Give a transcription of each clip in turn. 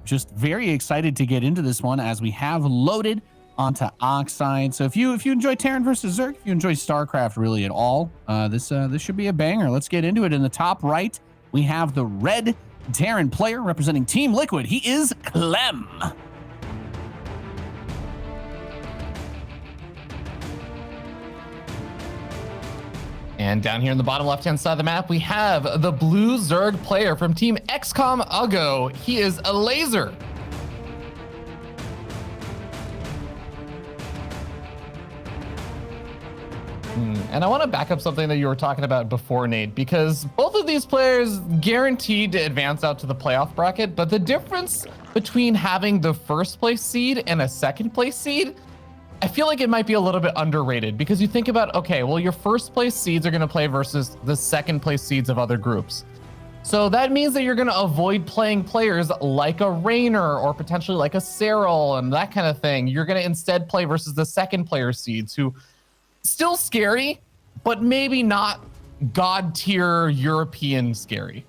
just very excited to get into this one as we have loaded onto Oxide. So if you enjoy Terran versus Zerg, if you enjoy StarCraft really at all, this should be a banger. Let's get into it. In the top right, we have the red Terran player representing Team Liquid. He is Clem. And down here in the bottom left-hand side of the map, we have the blue Zerg player from Team XCOM Uggo. He is Elazer. And I want to back up something that you were talking about before, Nate, because both of these players guaranteed to advance out to the playoff bracket, but the difference between having the first place seed and a second place seed, I feel like it might be a little bit underrated, because you think about, okay, well, your first place seeds are going to play versus the second place seeds of other groups. So that means that you're going to avoid playing players like a Raynor or potentially like a Cyril and that kind of thing. You're going to instead play versus the second player seeds, who still scary, but maybe not god tier European scary.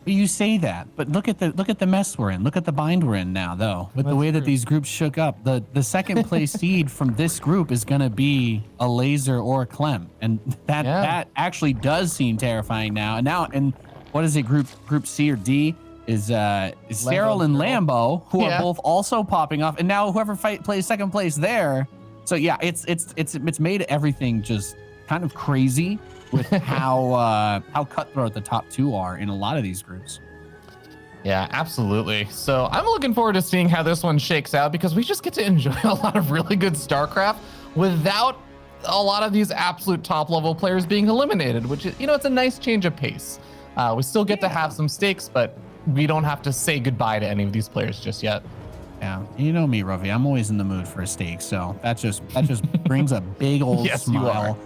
You say that, but look at the mess we're in. Look at the bind we're in now, though, with the way that these groups shook up. The second place seed from this group is going to be a Elazer or a Clem, and that actually does seem terrifying now. And what is it? Group C or D is Cyril and Lambo, who are both also popping off, and now whoever plays second place there. So yeah, it's made everything just kind of crazy with how cutthroat the top two are in a lot of these groups. Yeah, absolutely. So I'm looking forward to seeing how this one shakes out, because we just get to enjoy a lot of really good StarCraft without a lot of these absolute top level players being eliminated, which is, it's a nice change of pace. We still get to have some stakes, but we don't have to say goodbye to any of these players just yet. Yeah, you know me, Ruffy. I'm always in the mood for a steak, so that just brings a big old smile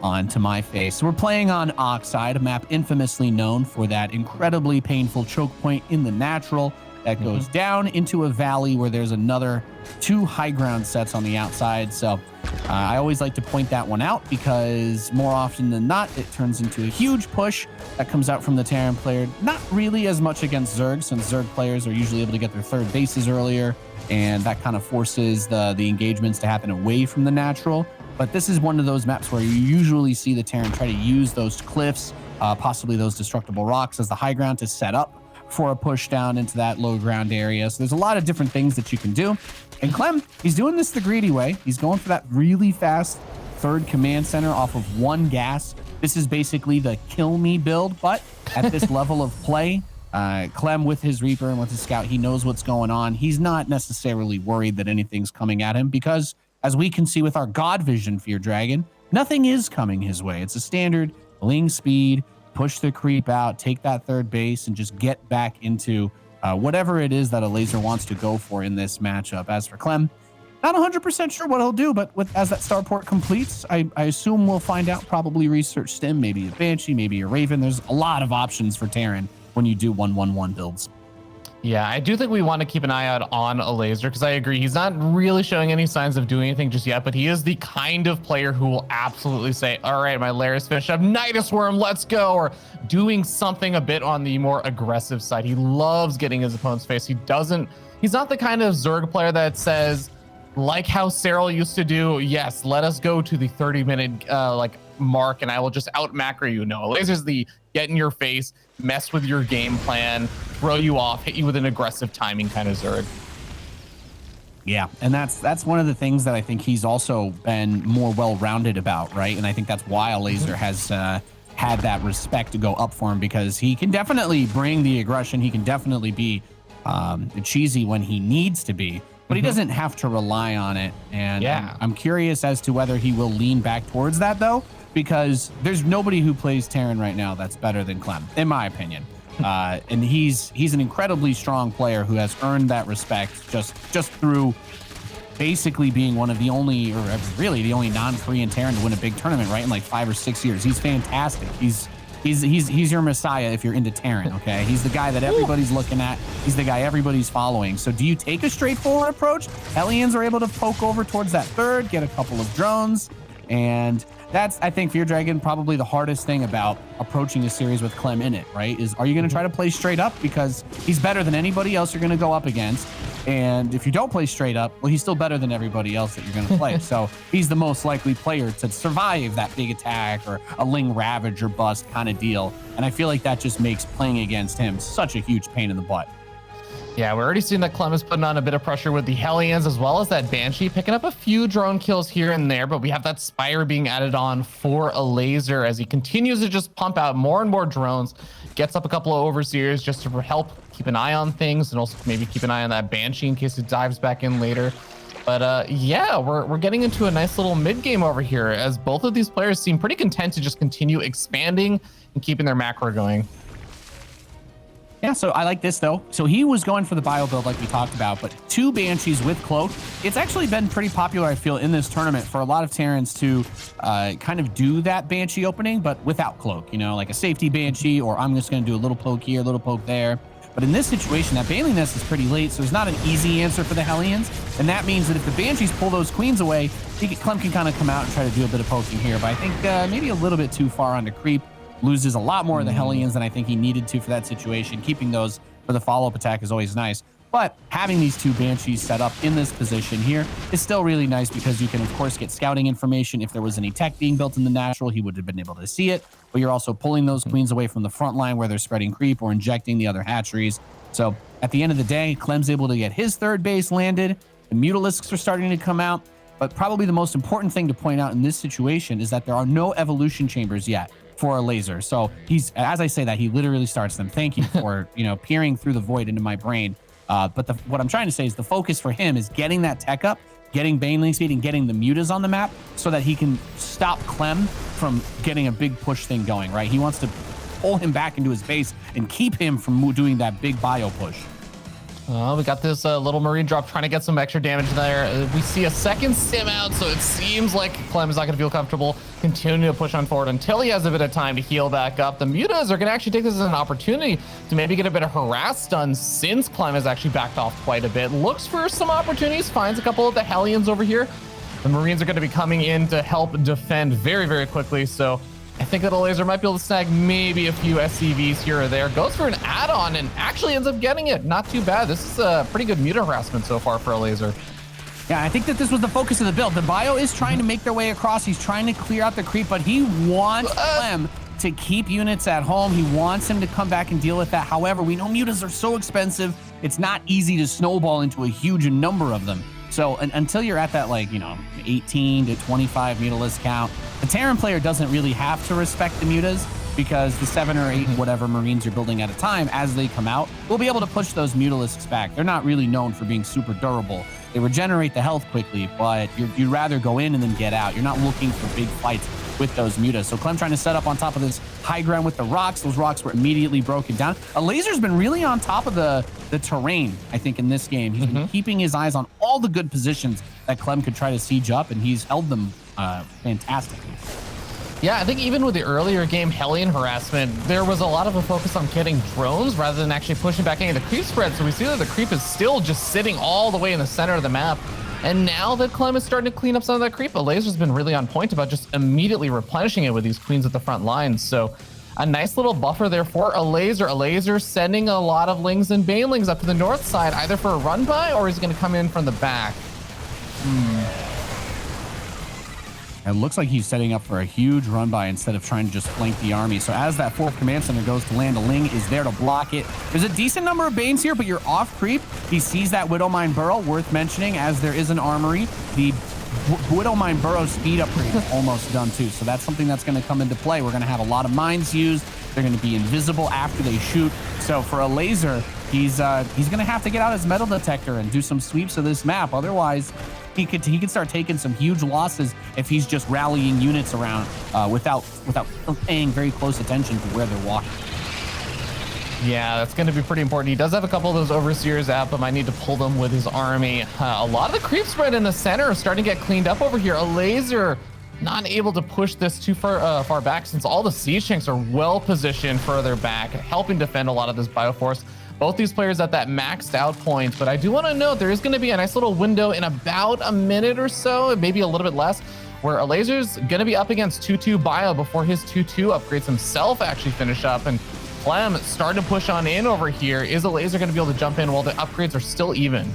onto my face. So we're playing on Oxide, a map infamously known for that incredibly painful choke point in the natural that goes down into a valley where there's another 2 high ground sets on the outside. So I always like to point that one out, because more often than not, it turns into a huge push that comes out from the Terran player. Not really as much against Zerg, since Zerg players are usually able to get their third bases earlier, and that kind of forces the engagements to happen away from the natural. But this is one of those maps where you usually see the Terran try to use those cliffs, possibly those destructible rocks, as the high ground to set up for a push down into that low ground area. So there's a lot of different things that you can do. And Clem, he's doing this the greedy way. He's going for that really fast third command center off of 1 gas. This is basically the kill me build, but at this level of play, Clem with his Reaper and with his Scout, he knows what's going on. He's not necessarily worried that anything's coming at him, because as we can see with our God Vision Fear Dragon, nothing is coming his way. It's a standard ling speed, push the creep out, take that third base, and just get back into whatever it is that Elazer wants to go for in this matchup. As for Clem, not 100% sure what he'll do, but as that starport completes, I assume we'll find out. Probably research Stim, maybe a Banshee, maybe a Raven. There's a lot of options for Terran when you do 1-1-1 builds. Yeah, I do think we want to keep an eye out on Elazer, because I agree, he's not really showing any signs of doing anything just yet, but he is the kind of player who will absolutely say, all right, my lair is finished up, Nidus Worm, let's go, or doing something a bit on the more aggressive side. He loves getting his opponent's face. He's not the kind of Zerg player that says, like how Cyril used to do, yes, let us go to the 30-minute mark and I will just out macro you. No, Elazer's the get in your face, mess with your game plan, throw you off, hit you with an aggressive timing kind of Zerg. Yeah, and that's one of the things that I think he's also been more well-rounded about, right? And I think that's why Elazer has had that respect to go up for him, because he can definitely bring the aggression. He can definitely be cheesy when he needs to be, but he doesn't have to rely on it. And I'm curious as to whether he will lean back towards that, though, because there's nobody who plays Terran right now that's better than Clem, in my opinion. And he's an incredibly strong player who has earned that respect just through basically being one of the only, or really the only non-Korean Terran to win a big tournament, right, in like 5 or 6 years. He's fantastic. He's your messiah if you're into Terran, okay? He's the guy that everybody's looking at. He's the guy everybody's following. So do you take a straightforward approach? Hellions are able to poke over towards that third, get a couple of drones. And that's, I think, Fear Dragon, probably the hardest thing about approaching a series with Clem in it, right? Is, are you going to try to play straight up because he's better than anybody else you're going to go up against? And if you don't play straight up, well, he's still better than everybody else that you're going to play. So he's the most likely player to survive that big attack or a Ling Ravage or bust kind of deal. And I feel like that just makes playing against him such a huge pain in the butt. Yeah, we're already seeing that Clem is putting on a bit of pressure with the Hellions, as well as that Banshee, picking up a few drone kills here and there, but we have that Spire being added on for Elazer as he continues to just pump out more and more drones, gets up a couple of Overseers just to help keep an eye on things, and also maybe keep an eye on that Banshee in case it dives back in later. But yeah, we're getting into a nice little mid game over here, as both of these players seem pretty content to just continue expanding and keeping their macro going. Yeah, so I like this though. So he was going for the bio build like we talked about, but 2 Banshees with Cloak. It's actually been pretty popular, I feel, in this tournament for a lot of Terrans to kind of do that Banshee opening, but without Cloak, you know, like a safety Banshee, or I'm just going to do a little poke here, a little poke there. But in this situation, that Baneling Nest is pretty late, so it's not an easy answer for the Hellions. And that means that if the Banshees pull those Queens away, Clem can kind of come out and try to do a bit of poking here. But I think maybe a little bit too far onto creep. Loses a lot more of the Hellions than I think he needed to for that situation. Keeping those for the follow-up attack is always nice. But having these 2 Banshees set up in this position here is still really nice because you can, of course, get scouting information. If there was any tech being built in the natural, he would have been able to see it. But you're also pulling those Queens away from the front line where they're spreading creep or injecting the other hatcheries. So at the end of the day, Clem's able to get his 3rd base landed. The Mutalisks are starting to come out. But probably the most important thing to point out in this situation is that there are no evolution chambers yet for Elazer. So he's, as I say that, he literally starts them. Thank you for, you know, peering through the void into my brain. But what I'm trying to say is the focus for him is getting that tech up, getting Baneling speed, and getting the mutas on the map so that he can stop Clem from getting a big push thing going, right? He wants to pull him back into his base and keep him from doing that big bio push. We got this little Marine drop trying to get some extra damage there. We see a second sim out, so it seems like Clem is not going to feel comfortable continuing to push on forward until he has a bit of time to heal back up. The Mutas are going to actually take this as an opportunity to maybe get a bit of harass done since Clem has actually backed off quite a bit. Looks for some opportunities, finds a couple of the Hellions over here. The Marines are going to be coming in to help defend very, very quickly, so I think that Elazer might be able to snag maybe a few SCVs here or there. Goes for an add-on and actually ends up getting it. Not too bad. This is a pretty good muta harassment so far for Elazer. Yeah, I think that this was the focus of the build. The bio is trying to make their way across. He's trying to clear out the creep, but he wants Clem to keep units at home. He wants him to come back and deal with that. However, we know mutas are so expensive. It's not easy to snowball into a huge number of them. So until you're at that, like, you know, 18 to 25 Mutalisk count, the Terran player doesn't really have to respect the mutas because the 7 or 8 whatever Marines you're building at a time, as they come out, will be able to push those Mutalisks back. They're not really known for being super durable. They regenerate the health quickly, but you'd rather go in and then get out. You're not looking for big fights with those mutas. So Clem trying to set up on top of this high ground with the rocks. Those rocks were immediately broken down. Elazer's been really on top of the terrain, I think, in this game. He's been keeping his eyes on all the good positions that Clem could try to siege up, and he's held them fantastically. Yeah, I think even with the earlier game Hellion harassment, there was a lot of a focus on getting drones rather than actually pushing back any of the creep spread. So we see that the creep is still just sitting all the way in the center of the map. And now that Clem is starting to clean up some of that creep, Elazer's been really on point about just immediately replenishing it with these queens at the front lines. So a nice little buffer there for Elazer. Elazer sending a lot of Lings and Banelings up to the north side, either for a run by or he's going to come in from the back. It looks like he's setting up for a huge run by instead of trying to just flank the army. So as that 4th command center goes to land, a Ling is there to block it. There's a decent number of Banes here, but you're off creep. He sees that Widowmine Burrow, worth mentioning, as there is an armory. The Widowmine Burrow speed upgrade is almost done too. So that's something that's going to come into play. We're going to have a lot of mines used. They're going to be invisible after they shoot. So for Elazer, he's going to have to get out his metal detector and do some sweeps of this map. Otherwise, he could start taking some huge losses if he's just rallying units around without paying very close attention to where they're walking. Yeah, that's going to be pretty important. He does have a couple of those Overseers out, but might need to pull them with his army. A lot of the creep spread in the center are starting to get cleaned up over here. Elazer not able to push this too far back since all the siege tanks are well positioned further back, helping defend a lot of this Bioforce. Both these players at that maxed out point, but I do want to note there is going to be a nice little window in about a minute or so, maybe a little bit less, where Elazer's going to be up against 2-2 Bio before his 2-2 upgrades himself actually finish up. And Clem starting to push on in over here. Is Elazer going to be able to jump in while the upgrades are still even?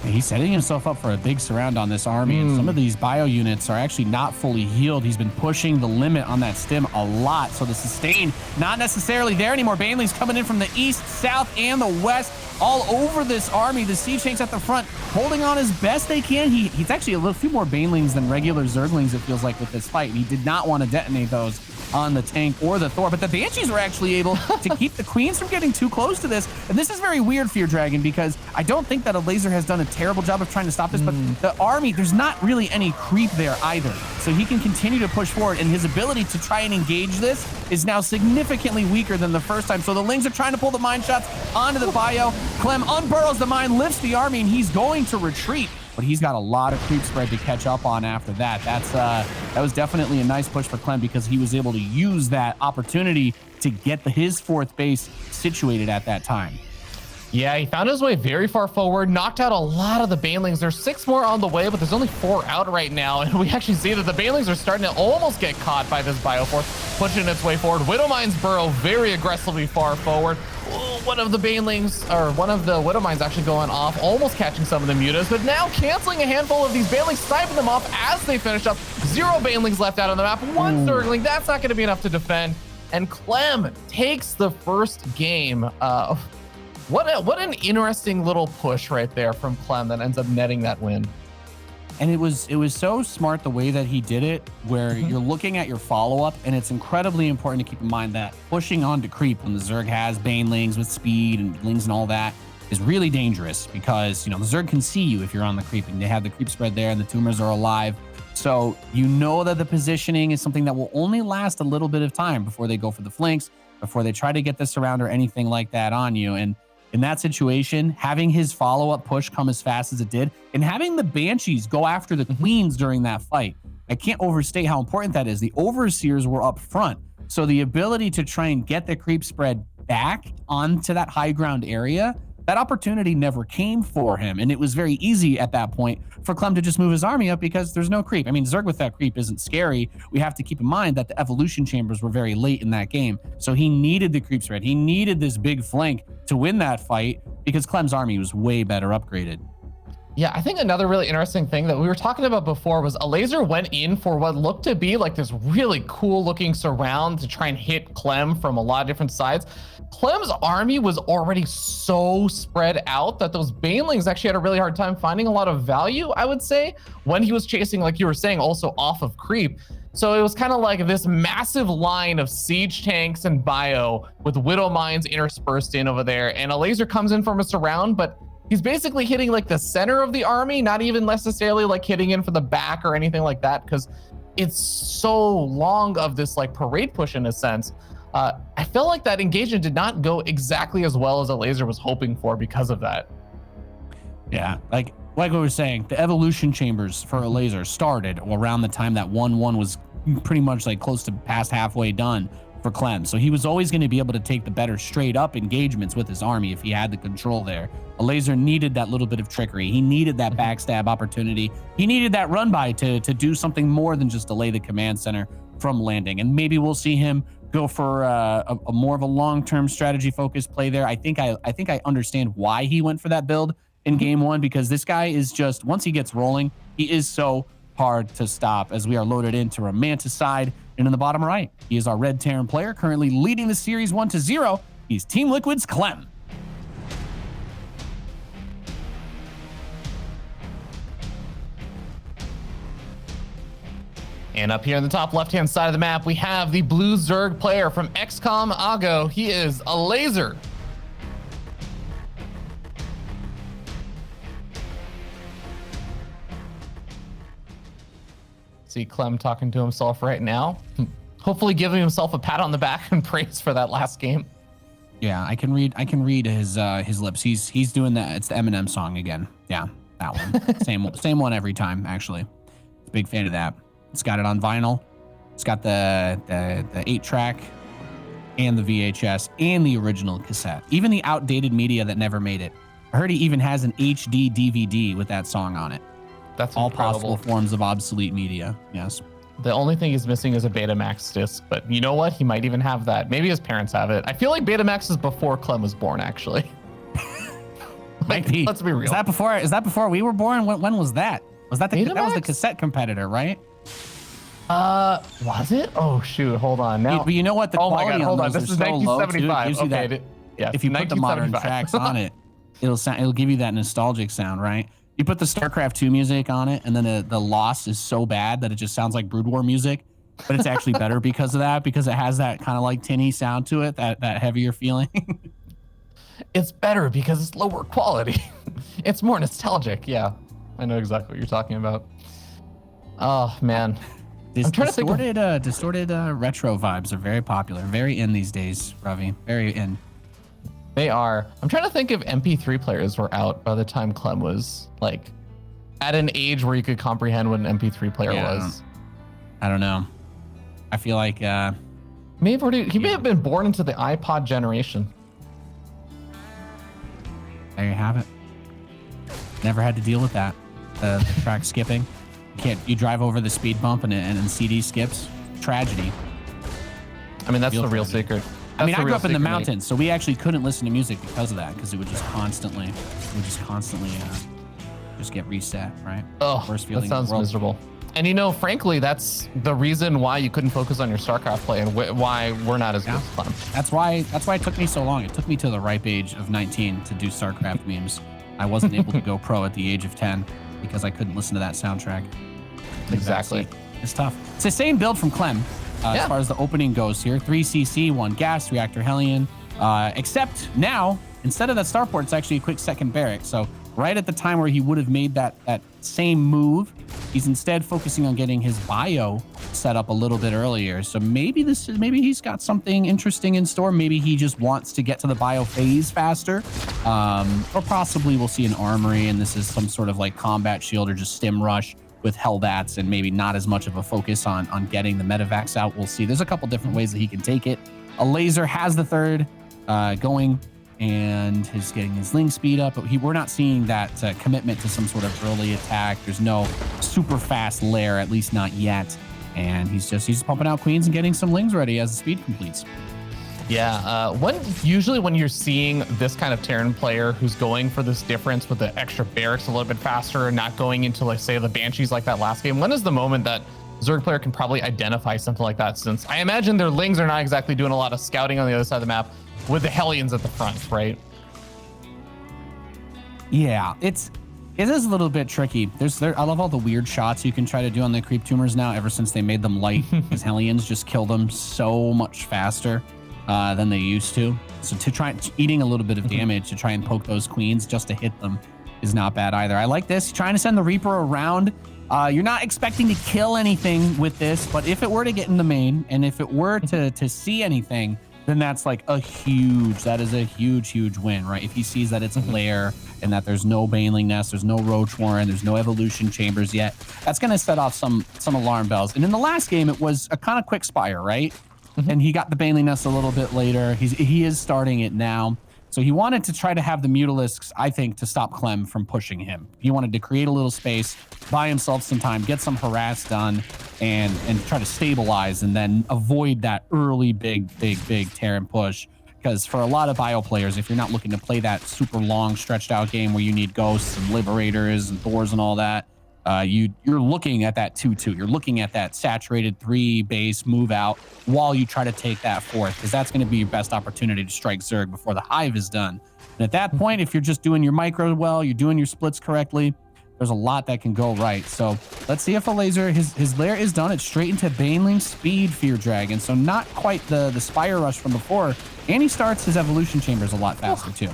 He's setting himself up for a big surround on this army, and some of these bio units are actually not fully healed. He's been pushing the limit on that stim a lot, so the sustain not necessarily there anymore. Banelings coming in from the east, south, and the west, all over this army. The siege tanks at the front holding on as best they can. He's actually a few more Banelings than regular Zerglings, it feels like, with this fight. He did not want to detonate those on the tank or the Thor, but the Banshees were actually able to keep the Queens from getting too close to this. And this is very weird, Fear Dragon, because I don't think that Elazer has done a terrible job of trying to stop this, but the army, there's not really any creep there either. So he can continue to push forward, and his ability to try and engage this is now significantly weaker than the first time. So the Lings are trying to pull the mine shots onto the bio. Clem unburrows the mine, lifts the army, and he's going to retreat. But he's got a lot of creep spread to catch up on after that. That was definitely a nice push for Clem, because he was able to use that opportunity to get his fourth base situated at that time. Yeah, he found his way very far forward, knocked out a lot of the Banelings. There's 6 more on the way, but there's only 4 out right now. And we actually see that the Banelings are starting to almost get caught by this Bioforce, pushing its way forward. Widowmine's burrow very aggressively far forward. One of the Banelings, or one of the Widowmines actually going off, almost catching some of the mutas, but now canceling a handful of these Banelings, sniping them off as they finish up. 0 Banelings left out on the map, 1 Zergling. That's not going to be enough to defend. And Clem takes the first game. What an interesting little push right there from Clem that ends up netting that win. And it was so smart the way that he did it, where you're looking at your follow-up, and it's incredibly important to keep in mind that pushing on to creep when the Zerg has Banelings with speed and Lings and all that is really dangerous, because, you know, the Zerg can see you if you're on the creep, and they have the creep spread there and the tumors are alive. So you know that the positioning is something that will only last a little bit of time before they go for the flanks, before they try to get the surround or anything like that on you. And in that situation, having his follow-up push come as fast as it did, and having the Banshees go after the Queens during that fight, I can't overstate how important that is. The Overseers were up front, so the ability to try and get the creep spread back onto that high ground area, that opportunity never came for him, and it was very easy at that point for Clem to just move his army up because there's no creep. I mean, Zerg with that creep isn't scary. We have to keep in mind that the evolution chambers were very late in that game, so he needed the creep spread. He needed this big flank to win that fight because Clem's army was way better upgraded. Yeah, I think another really interesting thing that we were talking about before was Elazer went in for what looked to be like this really cool looking surround to try and hit Clem from a lot of different sides. Clem's army was already so spread out that those Banelings actually had a really hard time finding a lot of value, I would say, when he was chasing, like you were saying, also off of creep. So it was kind of like this massive line of siege tanks and bio with Widow Mines interspersed in over there. And Elazer comes in from a surround, but he's basically hitting like the center of the army, not even necessarily like hitting in for the back or anything like that, because it's so long of this like parade push in a sense. I felt like that engagement did not go exactly as well as Elazer was hoping for because of that. Yeah, like we were saying, the evolution chambers for Elazer started around the time that 1-1 was pretty much like close to past halfway done for Clem. So he was always going to be able to take the better straight up engagements with his army if he had the control there. Elazer needed that little bit of trickery. He needed that backstab opportunity. He needed that run by to do something more than just delay the command center from landing. And maybe we'll see him go for a more of a long-term strategy focused play there. I think I understand why he went for that build in game 1, because this guy is just, once he gets rolling, he is so hard to stop. As we are loaded into Romanticide, and in the bottom right, he is our Red Terran player, currently leading the series 1-0. He's Team Liquid's Clem. And up here in the top left-hand side of the map, we have the blue Zerg player from XCOM Ago. He is Elazer. See Clem talking to himself right now. Hopefully giving himself a pat on the back and praise for that last game. Yeah, I can read his lips. He's doing that. It's the Eminem song again. Yeah, that one. same one every time, actually. Big fan of that. It's got it on vinyl. It's got the 8-track and the VHS and the original cassette. Even the outdated media that never made it. I heard he even has an HD DVD with that song on it. That's all incredible. possible forms of obsolete media. Yes. The only thing he's missing is a Betamax disc, but you know what? He might even have that. Maybe his parents have it. I feel like Betamax is before Clem was born, actually. Might be. Let's be real. Is that before we were born? When was that? Was that that was the Betamax? cassette competitor, right? Was it? Oh shoot, hold on. Now, But you know what? The oh my quality God, hold on on. those This are is so low, too. It 1975. gives you Okay, that- yeah. If you put the modern 1975. tracks on it, it'll give you that nostalgic sound, right? You put the StarCraft 2 music on it, and then the loss is so bad that it just sounds like Brood War music, but it's actually better because of that, because it has that kind of like tinny sound to it, that heavier feeling. It's better because it's lower quality. It's more nostalgic. Yeah, I know exactly what you're talking about. Oh man, I'm trying to think of... distorted retro vibes are very popular, very in these days, Ravi. Very in. They are. I'm trying to think if MP3 players were out by the time Clem was like at an age where you could comprehend what an MP3 player was. I don't know. I feel like he may have been born into the iPod generation. There you have it. Never had to deal with that. The track skipping. You drive over the speed bump and CD skips. Tragedy. I mean, that's the real secret. I mean, I grew up in the mountains, so we actually couldn't listen to music because of that, because it would just constantly just get reset, right? Oh, worst feeling that sounds miserable. And you know, frankly, that's the reason why you couldn't focus on your StarCraft play and why we're not as good as Clem. That's why it took me so long. It took me to the ripe age of 19 to do StarCraft memes. I wasn't able to go pro at the age of 10 because I couldn't listen to that soundtrack. Exactly. It's tough. It's the same build from Clem as far as the opening goes here. 3 CC, 1 gas, reactor Hellion. Except now, instead of that starport, it's actually a quick second barrack. So right at the time where he would have made that same move, he's instead focusing on getting his bio set up a little bit earlier. So maybe he's got something interesting in store. Maybe he just wants to get to the bio phase faster. Or possibly we'll see an armory and this is some sort of like combat shield or just stim rush with Hellbats and maybe not as much of a focus on getting the medevacs out. We'll see. There's a couple different ways that he can take it. Elazer has the third going and he's getting his Ling speed up, but we're not seeing that commitment to some sort of early attack. There's no super fast lair, at least not yet. And he's just pumping out queens and getting some Lings ready as the speed completes. Yeah, usually when you're seeing this kind of Terran player who's going for this difference with the extra barracks a little bit faster and not going into, like, say, the Banshees like that last game, when is the moment that Zerg player can probably identify something like that? Since I imagine their Lings are not exactly doing a lot of scouting on the other side of the map with the Hellions at the front, right? Yeah, it is a little bit tricky. I love all the weird shots you can try to do on the creep tumors now ever since they made them light, because Hellions just kill them so much faster than they used to. So to try eating a little bit of damage to try and poke those queens just to hit them is not bad either. I like this. Trying to send the Reaper around. You're not expecting to kill anything with this, but if it were to get in the main and if it were to see anything, then that's like a huge win, right? If he sees that it's a lair and that there's no Baneling Nest, there's no Roach Warren, there's no evolution chambers yet, that's going to set off some alarm bells. And in the last game, it was a kind of quick spire, right? And he got the Baneling Nest a little bit later. He is starting it now. So he wanted to try to have the Mutalisks, I think, to stop Clem from pushing him. He wanted to create a little space, buy himself some time, get some harass done, and try to stabilize and then avoid that early big Terran push. Because for a lot of bio players, if you're not looking to play that super long stretched out game where you need ghosts and liberators and Thors and all that, you're looking at that 2-2. You're looking at that saturated 3 base move out while you try to take that 4th, because that's going to be your best opportunity to strike Zerg before the hive is done. And at that point, if you're just doing your micro well, you're doing your splits correctly, there's a lot that can go right. So let's see if Elazer, his lair is done. It's straight into Baneling Speed Fear Dragon. So not quite the Spire Rush from before. And he starts his evolution chambers a lot faster too.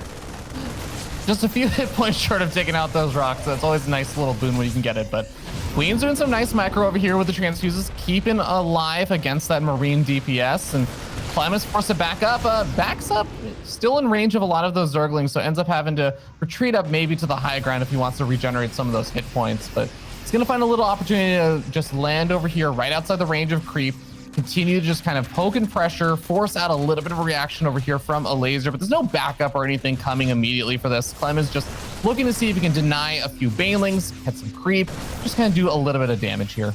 Just a few hit points short of taking out those rocks. That's always a nice little boon when you can get it. But Queen's doing some nice macro over here with the transfuses, keeping alive against that Marine DPS. And Clem is forced to back up. Backs up, still in range of a lot of those Zerglings, so ends up having to retreat up maybe to the high ground if he wants to regenerate some of those hit points. But he's going to find a little opportunity to just land over here right outside the range of creep. continue to just kind of poke and pressure, force out a little bit of a reaction over here from Elazer, but there's no backup or anything coming immediately for this. Clem is just looking to see if he can deny a few banelings, get some creep, just kind of do a little bit of damage here.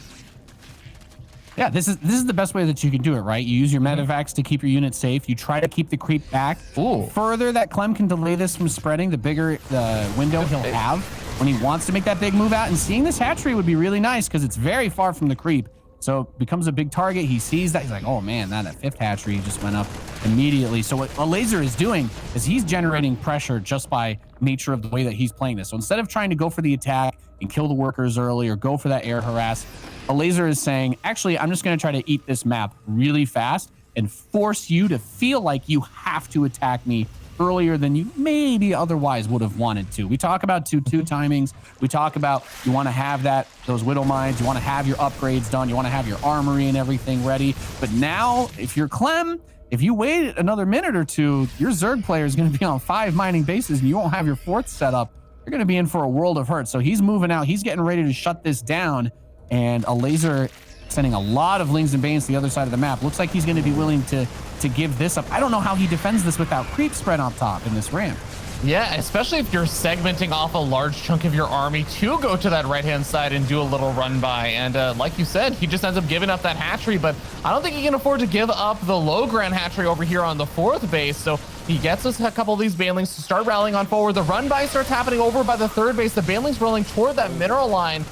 Yeah, this is the best way that you can do it, right? You use your medevacs to keep your units safe. You try to keep the creep back. Ooh. Further that Clem can delay this from spreading, the bigger the window he'll have when he wants to make that big move out. And seeing this hatchery would be really nice because it's very far from the creep. So it becomes a big target. He sees that. He's like, oh man, that fifth hatchery just went up immediately. So what Elazer is doing is he's generating pressure just by nature of the way that he's playing this. So instead of trying to go for the attack and kill the workers early or go for that air harass, Elazer is saying, actually, I'm just going to try to eat this map really fast and force you to feel like you have to attack me earlier than you maybe otherwise would have wanted to. We talk about 2-2 timings. We talk about you want to have those Widow Mines. You want to have your upgrades done. You want to have your armory and everything ready. But now, if you're Clem, if you wait another minute or two, your Zerg player is going to be on 5 mining bases and you won't have your 4th set up. You're going to be in for a world of hurt. So he's moving out. He's getting ready to shut this down. And Elazer sending a lot of Lings and Banes to the other side of the map. Looks like he's going to be willing to give this up. I don't know how he defends this without creep spread on top in this ramp. Yeah, especially if you're segmenting off a large chunk of your army to go to that right-hand side and do a little run by. And like you said, he just ends up giving up that hatchery, but I don't think he can afford to give up the low ground hatchery over here on the 4th base. So he gets us a couple of these banelings to start rallying on forward. The run by starts happening over by the 3rd base. The banelings rolling toward that mineral line.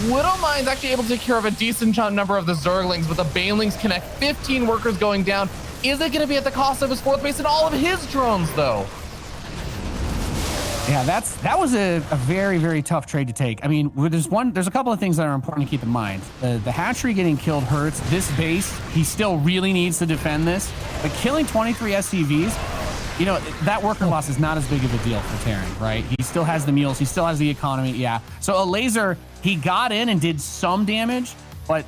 Widow Mine's actually able to take care of a decent number of the Zerglings, but the banelings connect. 15 workers going down. Is it going to be at the cost of his 4th base and all of his drones, though? Yeah, that was a very, very tough trade to take. I mean, there's a couple of things that are important to keep in mind. The hatchery getting killed hurts. This base, he still really needs to defend this. But killing 23 SCVs, you know, that worker loss is not as big of a deal for Terran, right? He still has the mules. He still has the economy. Yeah. So Elazer, he got in and did some damage, but